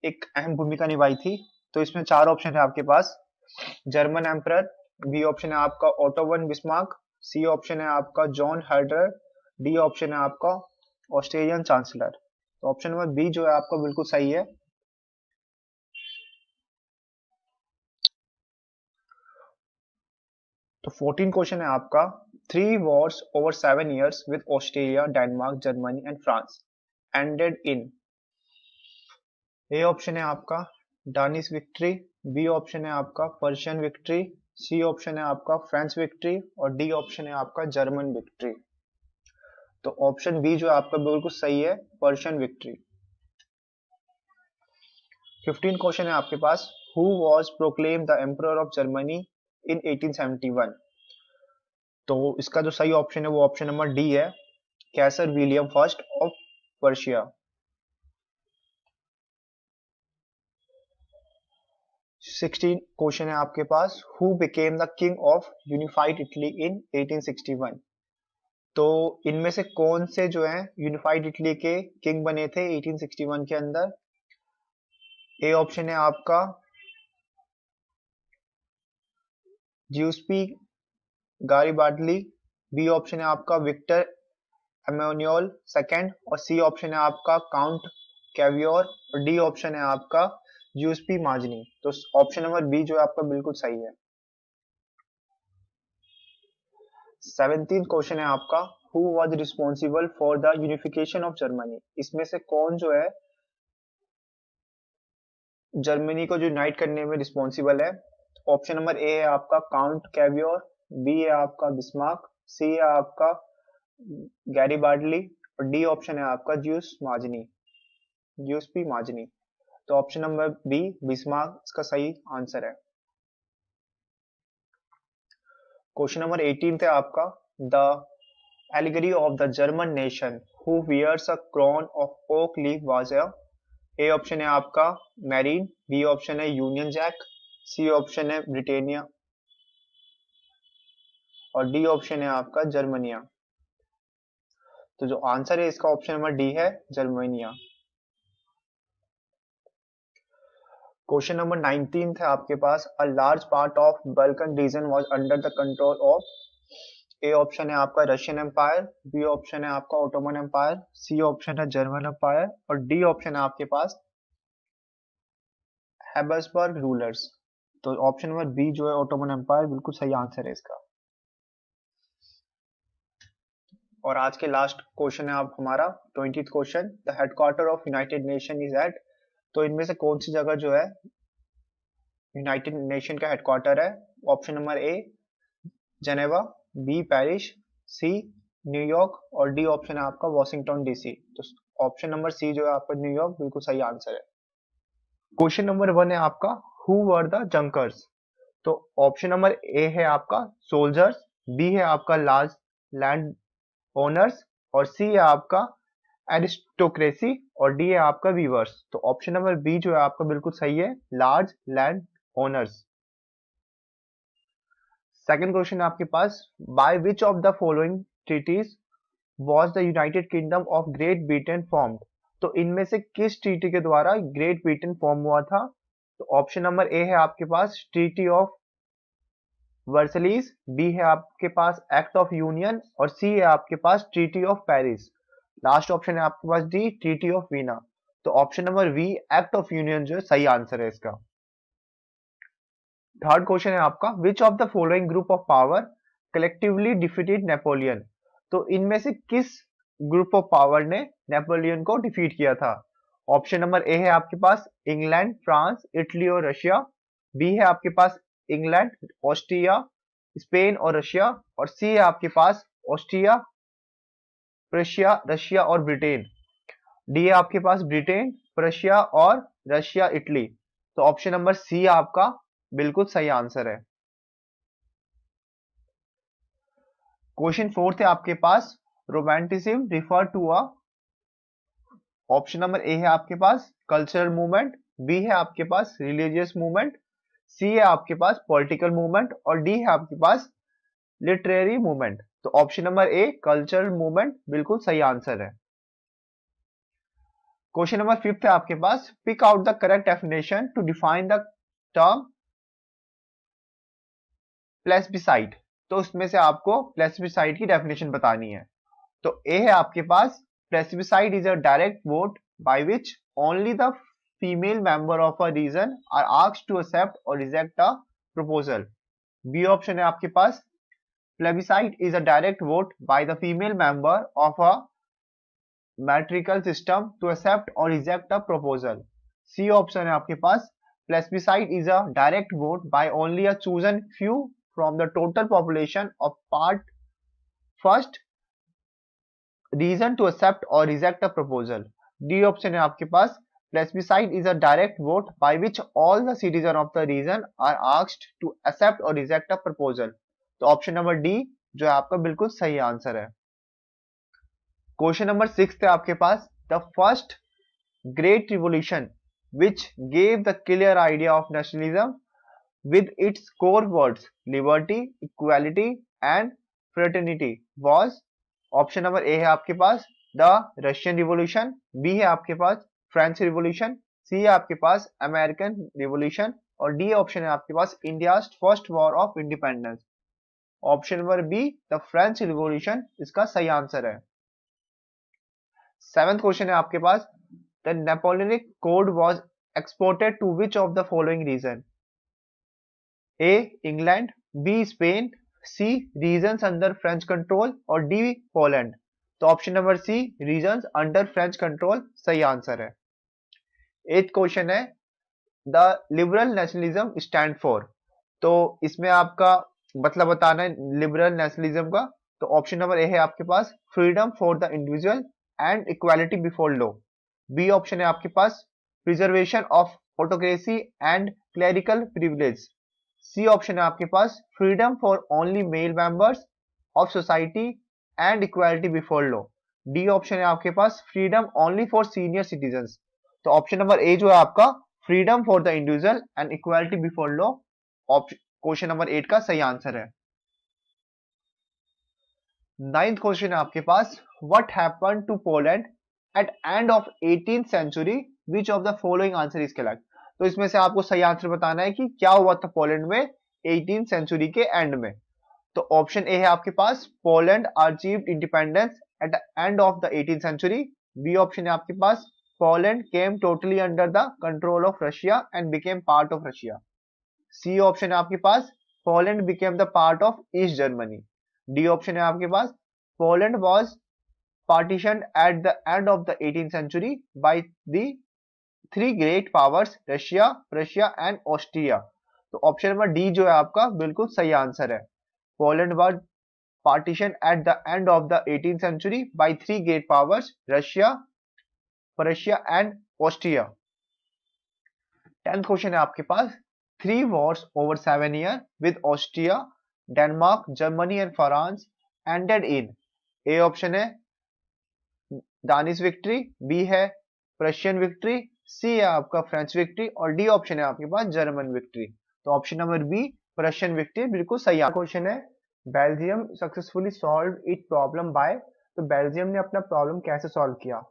एक अहम भूमिका निभाई थी? तो इसमें 4 ऑप्शन है आपके पास, जर्मन एम्परर, बी ऑप्शन है आपका Otto von Bismarck, C option है आपका जॉन हर्डर, डी ऑप्शन है आपका ऑस्ट्रेलियन चांसलर। तो ऑप्शन नंबर बी जो है आपका बिल्कुल सही है। तो 14 क्वेश्चन है आपका, 3 wars over 7 years with Australia, Denmark, Germany and France ended in। A option है आपका डानिश विक्ट्री, बी ऑप्शन है आपका पर्शियन विक्ट्री, सी ऑप्शन है आपका फ्रेंच विक्ट्री और डी ऑप्शन है आपका जर्मन विक्ट्री। तो ऑप्शन बी जो है आपका बिल्कुल सही है, पर्शियन विक्ट्री। 15 क्वेश्चन है आपके पास, who was proclaimed the emperor of Germany in 1871। तो इसका जो सही ऑप्शन है वो ऑप्शन नंबर डी है, Kaiser William first of Persia. 16 question है आपके पास, who became the king of unified Italy in 1861। तो इनमें से कौन से जो है यूनिफाइड इटली के किंग बने थे 1861 के अंदर? ए ऑप्शन है आपका ज्यूस्पी गारिबाल्डी, बी ऑप्शन है आपका विक्टर एमेन्युअल सेकंड और सी ऑप्शन है आपका काउंट कैवियोर और डी ऑप्शन है आपका ज्यूस्पी माजनी। तो ऑप्शन नंबर बी जो है आपका बिल्कुल सही है। 17th क्वेश्चन है आपका, who was responsible for the unification of Germany. इसमें से कौन जो है जर्मनी को यूनाइट करने में रिस्पॉन्सिबल है। ऑप्शन नंबर ए है आपका काउंट कैवियोर, बी है आपका बिस्मार्क, सी है आपका गैरीबार्डली और डी ऑप्शन है आपका ज्यूस पी माजनी। तो ऑप्शन नंबर बी बिस्मार्क इसका सही आंसर है। क्वेश्चन नंबर 18 है आपका, the allegory of the German nation who wears a crown of oak leaf was A option है आपका मैरीन, बी ऑप्शन है यूनियन जैक, सी ऑप्शन है ब्रिटेनिया और डी ऑप्शन है आपका जर्मनिया। तो जो आंसर है इसका ऑप्शन नंबर डी है जर्मनिया। क्वेश्चन नंबर 19 है आपके पास, a large part of Balkan region was under the control of. A option है आपका रशियन एम्पायर, बी ऑप्शन है आपका ओटोमन एम्पायर, सी ऑप्शन है जर्मन एम्पायर और डी ऑप्शन है आपके पास हैब्सबर्ग रूलर्स। तो ऑप्शन नंबर बी जो है ओटोमन एम्पायर बिल्कुल सही आंसर है इसका। और आज के लास्ट क्वेश्चन है आप हमारा 20th question, the headquarter of United Nation is at. तो इनमें से कौन सी जगह जो है यूनाइटेड नेशन का हेडक्वार्टर है। Option number A Geneva, B Paris, C New York और डी ऑप्शन है आपका वॉशिंगटन डीसी। तो ऑप्शन नंबर सी जो है आपका न्यूयॉर्क बिल्कुल सही आंसर है। क्वेश्चन नंबर 1 है आपका, हु वर द जंकर्स। तो ऑप्शन नंबर ए है आपका सोल्जर्स, बी है आपका लार्ज लैंड ओनर्स और सी है आपका एरिस्टोक्रेसी और डी है आपका वीवर्स। तो ऑप्शन नंबर बी जो है आपका बिल्कुल सही है, large land owners. Second question है आपके पास, by which of the following treaties was the United Kingdom of Great Britain formed. तो इनमें से किस ट्रीटी के द्वारा ग्रेट ब्रिटेन फॉर्म हुआ था। तो ऑप्शन नंबर ए है आपके पास ट्रीटी ऑफ वर्सलीज, बी है आपके पास एक्ट ऑफ यूनियन और सी है आपके पास treaty of Paris. Last option है आपके पास डी ट्रीटी ऑफ वीना। तो option number B act of union जो है सही आंसर है इसका। थर्ड क्वेश्चन है आपका, which of the following group of power collectively defeated Napoleon. तो इनमें से किस ग्रुप ऑफ पावर ने नेपोलियन को डिफीट किया था। ऑप्शन नंबर ए है आपके पास इंग्लैंड, फ्रांस, इटली और रशिया, बी है आपके पास इंग्लैंड, ऑस्ट्रिया, स्पेन और रशिया और सी है आपके पास ऑस्ट्रिया, प्रशिया, रशिया और ब्रिटेन, डी है आपके पास ब्रिटेन, प्रशिया और रशिया, इटली। तो ऑप्शन नंबर सी आपका बिल्कुल सही आंसर है। क्वेश्चन 4 है आपके पास, romanticism refer to a. Option number A है आपके पास कल्चरल मूवमेंट, बी है आपके पास रिलीजियस मूवमेंट, सी है आपके पास पॉलिटिकल मूवमेंट और डी है आपके पास लिटरेरी मूवमेंट। तो option number A cultural movement बिल्कुल सही आंसर है। क्वेश्चन नंबर 5 है आपके पास, pick out the correct definition to define the term plebiscite. तो उसमें से आपको प्लेबिसाइड की डेफिनेशन बतानी है। तो ए है आपके पास plebiscite is a direct vote by which only the female member of a region are asked to accept और reject a proposal. B option है आपके पास plebiscite is a direct vote by the female member of a matrical system to accept और reject a proposal. C option है आपके पास plebiscite is a direct vote by only a chosen few from the total population of part first reason to accept or reject a proposal. D option है आपके पास plebiscite is a direct vote by which all the citizens of the region are asked to accept or reject a proposal. तो option number D जो है आपका बिल्कुल सही answer है। Question number 6 है आपके पास, the first great revolution which gave the clear idea of nationalism with its core words liberty, equality and fraternity was। Option number A है आपके पास द रशियन रिवॉल्यूशन, बी है आपके पास फ्रेंच रिवॉल्यूशन, सी है आपके पास अमेरिकन रिवॉल्यूशन और डी ऑप्शन है आपके पास India first war of independence. Option number B the French revolution इसका सही आंसर है। 7th क्वेश्चन है आपके पास, the Napoleonic code was exported to which of the following region. A England, B Spain, C regions under French control और D Poland. तो option number C regions under French control सही answer है। 8th question है the liberal nationalism stand for. तो इसमें आपका मतलब बताना है लिबरल नेशनलिज्म का। तो ऑप्शन नंबर ए है आपके पास freedom for the individual and equality before law. B option है आपके पास preservation of autocracy and clerical privilege. C option है आपके पास freedom for only male members of society and equality before law. D option है आपके पास freedom only for senior citizens. तो ऑप्शन नंबर ए जो है आपका freedom for the individual and equality before law question number 8 का सही answer है। 9th क्वेश्चन है आपके पास what happened to Poland at end of 18th century which of the following answer is correct. तो इसमें से आपको सही आंसर बताना है कि क्या हुआ था पोलैंड में 18th सेंचुरी के एंड में। तो ऑप्शन ए है आपके पास Poland achieved independence at the end of the 18th century. B option है आपके पास Poland came totally under the control of Russia and became part of Russia. C option है आपके पास Poland became the part of East Germany. D option है आपके पास Poland was partitioned at the end of the 18th century by the three great powers Russia, Prussia and Austria. तो option number D जो है आपका बिल्कुल सही answer है। Poland was partitioned at the end of the 18th century by three great powers Russia, Prussia and Austria. 10th question है आपके पास three wars over 7 year with Austria, Denmark, Germany and France ended in. A option है Danish victory, B है Prussian victory, C है आपका French victory और D option है आपके पास जर्मन विक्ट्री। तो option number B Prussian victory बिल्कुल सही क्वेश्चन है Belgium successfully solve it problem by. तो बेल्जियम ने अपना प्रॉब्लम कैसे सॉल्व किया।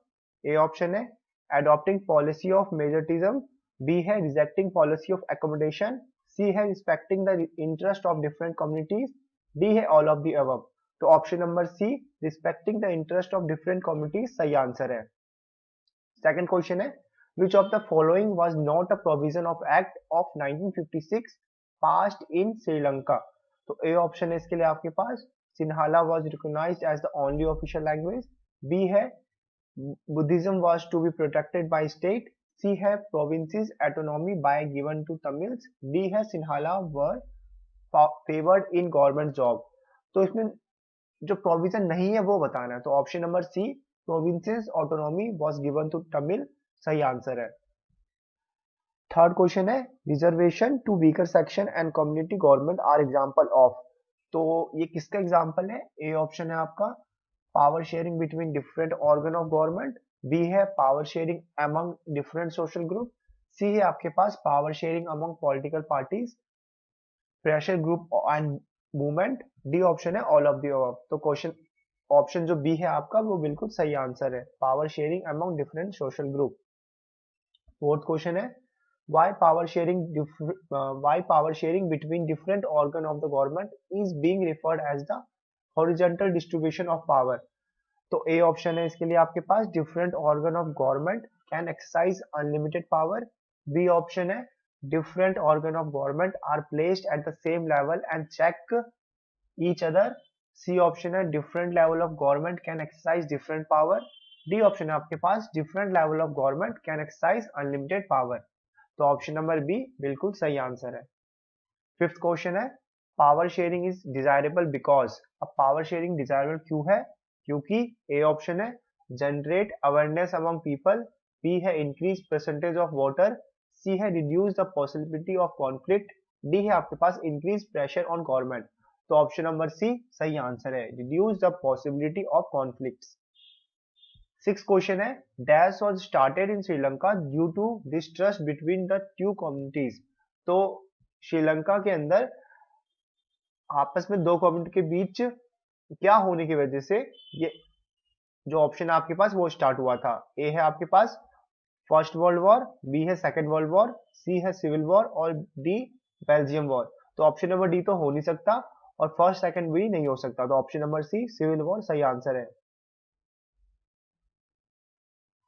ए ऑप्शन है adopting policy of majoritarianism, B है rejecting policy of accommodation, C है respecting the interest of different communities, D है ऑल ऑफ द अबव। तो option number C respecting the interest of different communities सही answer है। Second question है which of the following was not a provision of act of 1956 passed in Sri Lanka. तो A option है इसके लिए आपके पास Sinhala was recognised as the only official language, B है Buddhism was to be protected by state, C है provinces autonomy by given to Tamils, D है Sinhala were favoured in government job. तो इसमें जो प्रोविजन नहीं है वो बताना है। तो option number C provinces autonomy was given to Tamil सही आंसर है। थर्ड क्वेश्चन है reservation to weaker section and community government are example of. तो ये किसका एग्जांपल है। ए ऑप्शन है आपका power sharing between different organ of government, B है power sharing among different social group, C है आपके पास power sharing among political parties, pressure group and movement, D option है ऑल ऑफ द अबव। तो question option जो B है आपका वो बिल्कुल सही आंसर है power sharing among different social group. Fourth question है why power sharing between different organ of the government is being referred as the horizontal distribution of power। तो ए ऑप्शन है इसके लिए आपके पास different organ of government can exercise unlimited power, B option है different organ of government are placed at the same level and check each other, C option है different level of government can exercise different power, D option है आपके पास different level of government can exercise unlimited power। तो option number B बिल्कुल सही answer है। Fifth question है power sharing is desirable because. अब पावर शेयरिंग डिजायरेबल क्यों है, क्योंकि ए ऑप्शन है generate awareness among people, B है increase percentage of voter, C है reduce the possibility of conflict, D है आपके पास इंक्रीज प्रेशर ऑन गवर्नमेंट। तो ऑप्शन नंबर सी सही आंसर है reduce the possibility of conflict. Six question है dash was started in Sri Lanka due to distrust between the two communities. तो श्रीलंका के अंदर आपस में दो कम्युनिटी के बीच क्या होने की वजह से ये जो ऑप्शन है आपके पास वो स्टार्ट हुआ था। ए है आपके पास फर्स्ट वर्ल्ड वॉर, बी है सेकेंड वर्ल्ड वॉर, सी है सिविल वॉर और डी बेल्जियम वॉर। तो ऑप्शन नंबर डी तो हो नहीं सकता और फर्स्ट सेकेंड भी नहीं हो सकता। तो option number C civil war सही आंसर है।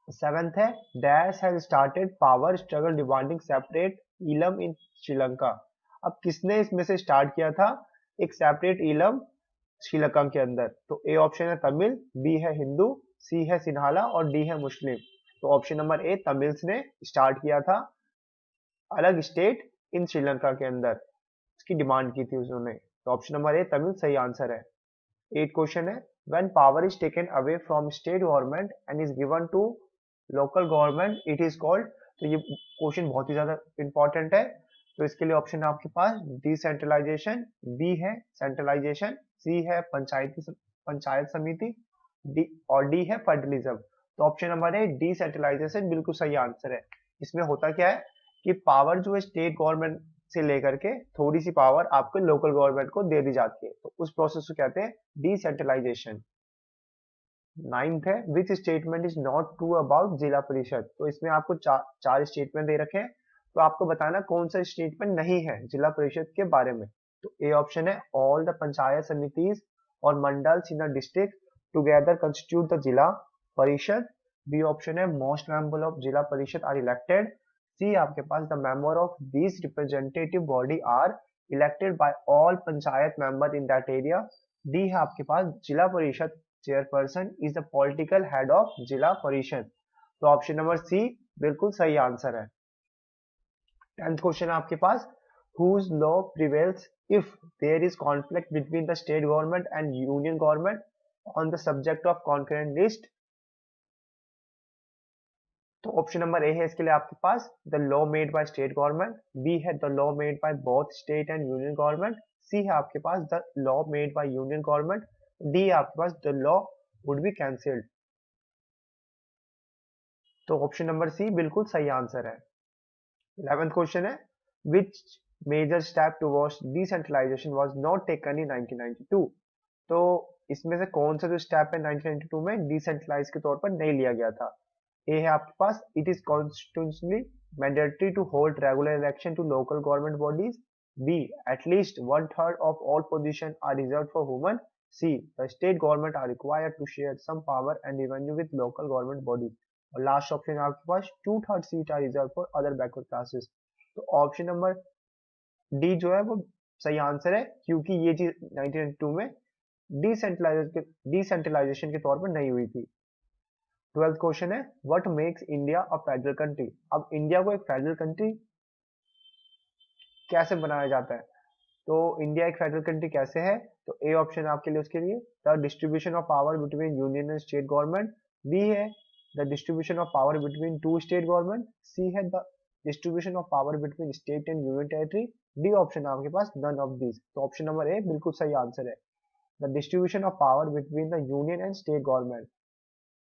सेवेंथ है dash has started power struggle demanding separate Eelam in Sri Lanka. अब किसने इसमें से स्टार्ट किया था एक सेपरेट इलम श्रीलंका के अंदर। तो ए ऑप्शन है तमिल, बी है हिंदू, सी है सिन्हाला और डी है मुस्लिम। तो ऑप्शन नंबर ए तमिल्स ने स्टार्ट किया था अलग स्टेट इन श्रीलंका के अंदर, उसकी डिमांड की थी उन्होंने। तो ऑप्शन नंबर ए तमिल सही आंसर है। 8 क्वेश्चन है, when power is taken away from state government and is given to local government it is called. तो ये क्वेश्चन बहुत ही ज्यादा इंपॉर्टेंट है। तो इसके लिए ऑप्शन है आपके पास डिसेंट्रलाइजेशन, बी है सेंट्रलाइजेशन, सी है पंचायत समिति, डी और डी है फेडरलिज्म। तो ऑप्शन नंबर है डिसेंट्रलाइजेशन बिल्कुल सही आंसर है। इसमें होता क्या है कि पावर जो है स्टेट गवर्नमेंट से लेकर के थोड़ी सी पावर आपके लोकल गवर्नमेंट को दे दी जाती है, तो उस प्रोसेस को कहते हैं डिसेंट्रलाइजेशन। 9th है, which statement is not true about जिला परिषद। तो इसमें आपको चार स्टेटमेंट दे रखे हैं, तो आपको बताना कौन सा स्टेटमेंट नहीं है जिला परिषद के बारे में। तो ए ऑप्शन है ऑल द पंचायत समितिज और mandals in the district together constitute the zila parishad. B option है most member of zila parishad are elected. C आपके पास the member of this representative body are elected by all panchayat member in that area. D है आपके पास zila parishad chairperson is the political head of zila parishad. तो option number C बिल्कुल सही answer है। 10th question आपके पास, whose law prevails if there is conflict between the state government and union government on the subject of concurrent list। तो option number A है इसके लिए आपके पास the law made by state government, B है the law made by both state and union government, C है आपके पास the law made by union government, D है आपके पास the law would be cancelled. तो ऑप्शन नंबर सी बिल्कुल सही आंसर है। 11th क्वेश्चन है, which major step towards decentralization was not taken in 1992। तो इसमें से कौन सा जो स्टेप है 1992 में डिसेंट्रलाइज के तौर पर नहीं लिया गया था। ए है आपके पास it is constitutionally mandatory to hold regular election to local government bodies, B at least 1/3 of all position are reserved for women, C the state government are required to share some power and revenue with local government bodies, और last option है आपके पास 2/3 seat are reserved for other backward classes. तो option number D जो है वो सही answer है, क्योंकि ये चीज 1992 में डिसेंट्रलाइजेशन के तौर पर नहीं हुई थी। 12th क्वेश्चन है, what makes India a federal country. अब इंडिया को एक फेडरल कंट्री कैसे बनाया जाता है। तो इंडिया एक फेडरल कंट्री कैसे है, तो ए ऑप्शन आपके लिए उसके लिए the distribution of power between union and state government, B है the distribution of power between two state government, C है the distribution of power between state and union territory, D option आपके पास none of this. तो option number A बिल्कुल सही answer है, the distribution of power between the union and state government.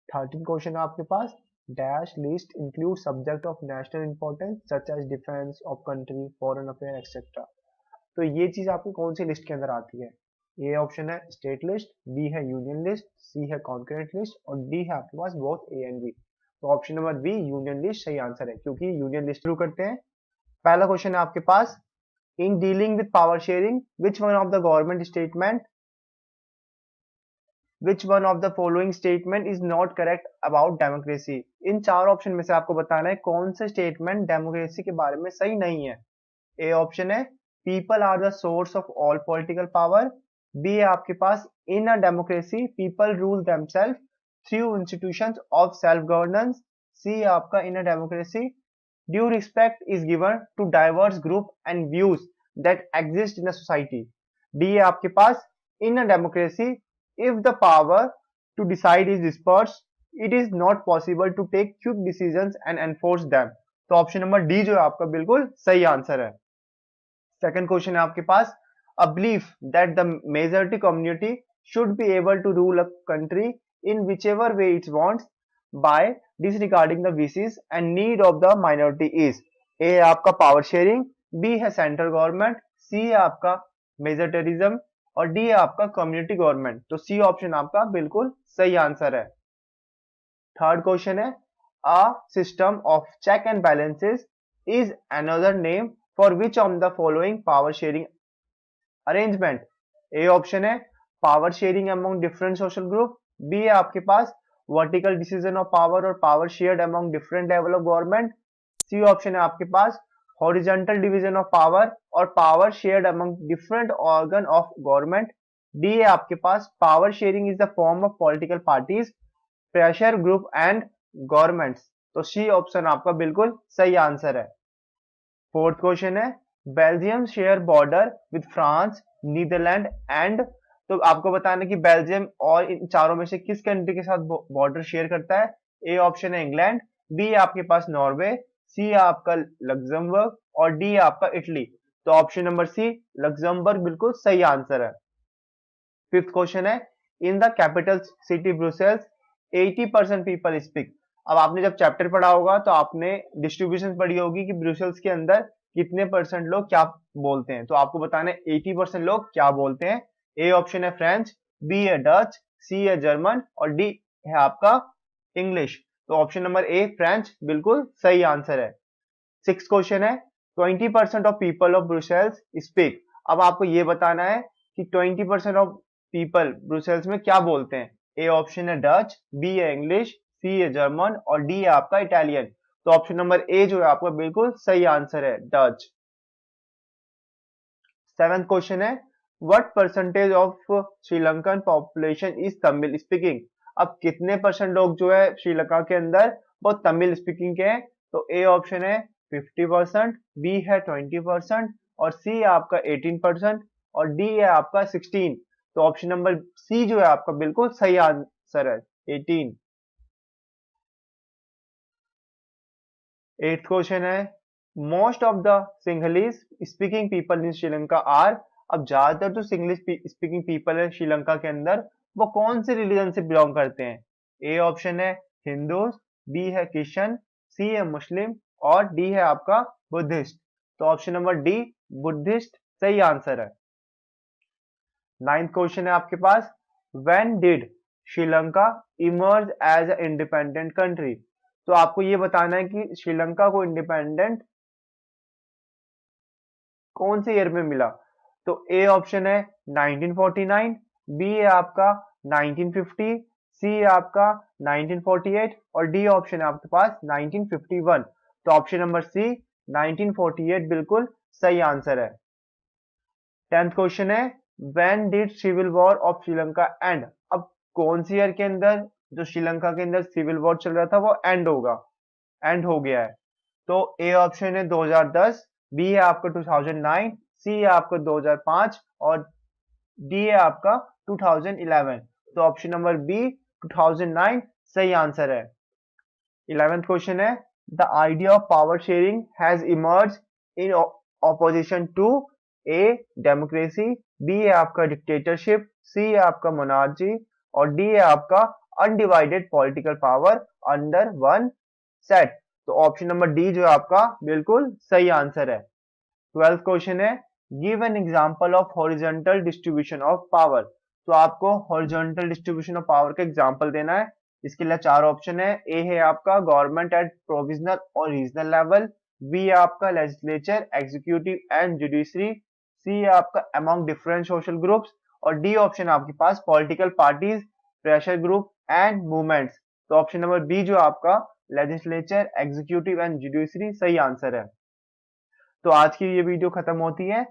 13 question आपके पास, dash list include subject of national importance such as defence of country, foreign affair etcetera. तो ये चीज आपको कौन सी लिस्ट के अंदर आती है। ए ऑप्शन है स्टेट लिस्ट, बी है यूनियन लिस्ट, सी है कॉन्करेंट लिस्ट और डी है आपके पास बोथ ए एंड बी। तो option number B union list सही आंसर है, क्योंकि यूनियन लिस्ट शुरू करते हैं। पहला क्वेश्चन है आपके पास, in dealing with power sharing which one of the government statement Which one of the following statement is not correct about democracy। इन चार ऑप्शन में से आपको बताना है कौन सा स्टेटमेंट डेमोक्रेसी के बारे में सही नहीं है। ए ऑप्शन है people are the source of all political power, B है आपके पास in a democracy people rule themselves through institutions of self governance, C है आपका in a democracy due respect is given to diverse group and views that exist in a society, D है आपके पास in a democracy if the power to decide is dispersed it is not possible to take quick decisions and enforce them। तो option number D जो है आपका बिल्कुल सही answer है। सेकंड क्वेश्चन है आपके पास, a belief that the majority community should be able to rule a country in whichever way it wants by disregarding the wishes and need of the minority is। ए है आपका power sharing, B है central government, C है आपका majoritarianism और D है आपका community government. तो C option आपका बिल्कुल सही आंसर है। थर्ड क्वेश्चन है, a system of check and balances is another name for which of the following power sharing arrangement. A option है power sharing among different social group, B है आपके पास vertical decision of power और power shared among different level of government, C option है आपके पास horizontal division of power और power shared among different organ of government. D है आपके पास power sharing is the form of political parties, pressure group and governments. तो C option आपका बिल्कुल सही आंसर है। फोर्थ क्वेश्चन है Belgium share border with France, Netherland and, तो आपको बताना कि बेल्जियम और इन चारों में से किस कंट्री के साथ बॉर्डर शेयर करता है। ए ऑप्शन है इंग्लैंड, बी आपके पास नॉर्वे, सी आपका लग्जमबर्ग और डी आपका इटली। तो ऑप्शन नंबर सी लग्जमबर्ग बिल्कुल सही आंसर है। फिफ्थ क्वेश्चन है in the capital city Brussels 80% people speak. अब आपने जब चैप्टर पढ़ा होगा तो आपने डिस्ट्रीब्यूशन पढ़ी होगी कि ब्रुसेल्स के अंदर कितने परसेंट लोग क्या बोलते हैं, तो आपको बताना है 80% लोग क्या बोलते हैं। ए ऑप्शन है फ्रेंच, बी है डच, सी है जर्मन और डी है आपका इंग्लिश। तो ऑप्शन नंबर ए फ्रेंच बिल्कुल सही आंसर है। सिक्स क्वेश्चन है 20% of people of Brussels speak. अब आपको ये बताना है कि 20% ऑफ पीपल ब्रुसेल्स में क्या बोलते हैं। ए ऑप्शन है डच, बी है इंग्लिश, सी है जर्मन और डी है आपका इटालियन। तो ऑप्शन नंबर ए जो है आपका बिल्कुल सही आंसर है, डच। सेवेंथ क्वेश्चन है what percentage of Sri Lankan population is Tamil speaking. अब कितने परसेंट लोग जो है श्रीलंका के अंदर वो तमिल स्पीकिंग के हैं। तो ए ऑप्शन है 50%, बी है 20% और सी आपका 18% और डी है आपका 16। तो ऑप्शन नंबर सी जो है आपका बिल्कुल सही आंसर है, 18। एट्थ क्वेश्चन है most of the Sinhalese speaking people in Sri Lanka are. अब ज्यादातर जो सिंहलीज स्पीकिंग पीपल है श्रीलंका के अंदर वो कौन से रिलीजन से बिलोंग करते हैं। ए ऑप्शन है हिंदूज, बी है क्रिश्चियन, सी है मुस्लिम और डी है आपका बुद्धिस्ट। तो ऑप्शन नंबर डी बुद्धिस्ट सही आंसर है। नाइन्थ क्वेश्चन है आपके पास when did Sri Lanka emerge as a independent country. तो आपको ये बताना है कि श्रीलंका को इंडिपेंडेंट कौन से ईयर में मिला। तो ए ऑप्शन है 1949, बी है आपका 1950, सी है आपका 1948 और डी ऑप्शन है आपके पास 1951। तो ऑप्शन नंबर सी 1948 बिल्कुल सही आंसर है। 10th क्वेश्चन है when did civil war of Sri Lanka end. अब कौन सी ईयर के अंदर जो श्रीलंका के अंदर सिविल वॉर चल रहा था वो एंड हो गया है। तो ए ऑप्शन है 2010, बी है आपका 2009, सी है आपका 2005 और डी है आपका 2011। तो ऑप्शन नंबर बी 2009 सही आंसर है। 11th क्वेश्चन है the idea of power sharing has emerge in opposition to A democracy, B है आपका डिक्टेटरशिप, सी है आपका मोनार्ची और डी है आपका undivided political power under one set. तो ऑप्शन नंबर डी जो है आपका बिल्कुल सही आंसर है। 12th क्वेश्चन है give an example of horizontal distribution of power. तो आपको हॉरिजॉन्टल डिस्ट्रीब्यूशन ऑफ पावर का एग्जांपल देना है। इसके लिए चार ऑप्शन है। ए है आपका गवर्नमेंट एट प्रोविजनल और रीजनल लेवल, बी है आपका legislature, executive and judiciary, C है आपका अमंग डिफरेंट सोशल ग्रुप्स और डी ऑप्शन आपके पास political parties, pressure group and movements. तो ऑप्शन नंबर बी जो आपका लेजिस्लेचर, एग्जीक्यूटिव एंड जुडिशरी सही आंसर है। तो आज की ये वीडियो खत्म होती है।